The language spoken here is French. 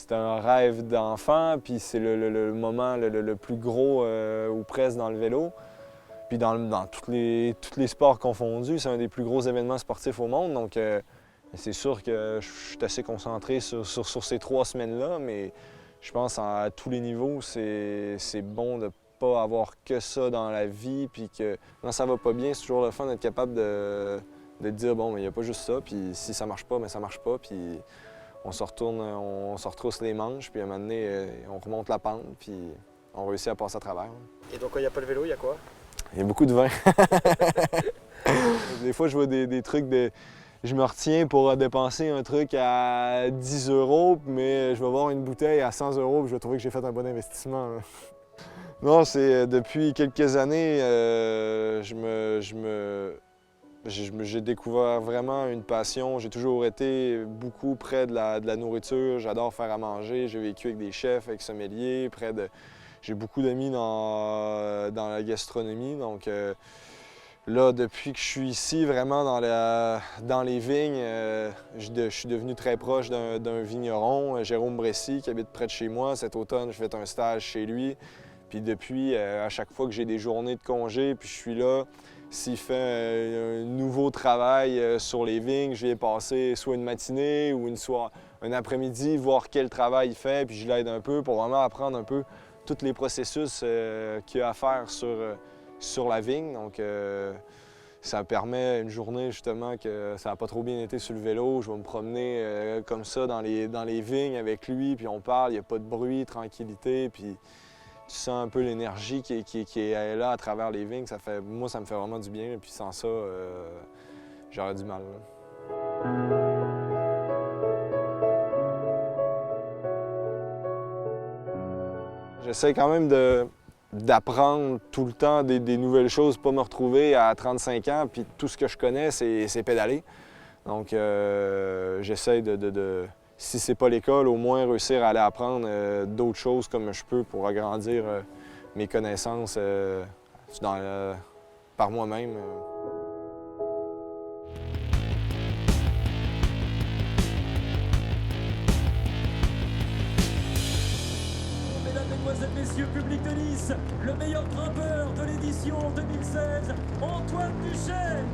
c'était un rêve d'enfant, puis c'est le moment le plus gros ou presque dans le vélo. Puis dans tous les sports confondus, c'est un des plus gros événements sportifs au monde. Donc c'est sûr que je suis assez concentré sur ces 3 semaines-là, mais je pense à tous les niveaux, c'est bon de ne pas avoir que ça dans la vie, puis que quand ça va pas bien, c'est toujours le fun d'être capable de dire bon, mais il n'y a pas juste ça, puis si ça marche pas, mais ça marche pas, puis on se retourne, on se retrousse les manches, puis à un moment donné, on remonte la pente, puis on réussit à passer à travers. Et donc quand il n'y a pas le vélo, il y a quoi? Il y a beaucoup de vin. Des fois, je vois des trucs de... Je me retiens pour dépenser un truc à 10 €, mais je vais voir une bouteille à 100 € puis je vais trouver que j'ai fait un bon investissement. Non, c'est depuis quelques années, j'ai découvert vraiment une passion. J'ai toujours été beaucoup près de la nourriture. J'adore faire à manger. J'ai vécu avec des chefs, avec sommeliers, J'ai beaucoup d'amis dans la gastronomie. Donc là, depuis que je suis ici, vraiment dans les vignes, je suis devenu très proche d'un vigneron, Jérôme Bressy, qui habite près de chez moi. Cet automne, je fais un stage chez lui. Puis depuis, à chaque fois que j'ai des journées de congé, puis je suis là, s'il fait un nouveau travail sur les vignes, je viens passer soit une matinée ou un après-midi, voir quel travail il fait, puis je l'aide un peu pour vraiment apprendre un peu tous les processus qu'il y a à faire sur la vigne. Donc, ça me permet une journée, justement, que ça n'a pas trop bien été sur le vélo. Je vais me promener comme ça dans les vignes avec lui, puis on parle, il n'y a pas de bruit, tranquillité, puis tu sens un peu l'énergie qui est là à travers les vignes. Moi, ça me fait vraiment du bien, puis sans ça, j'aurais du mal. J'essaie quand même d'apprendre tout le temps des nouvelles choses, pas me retrouver à 35 ans, puis tout ce que je connais, c'est pédaler. Donc, j'essaie si c'est pas l'école, au moins réussir à aller apprendre d'autres choses comme je peux pour agrandir mes connaissances par moi-même. Mesdames, Mesdemoiselles, Messieurs, public de Nice, le meilleur grimpeur de l'édition 2016, Antoine Duchesne.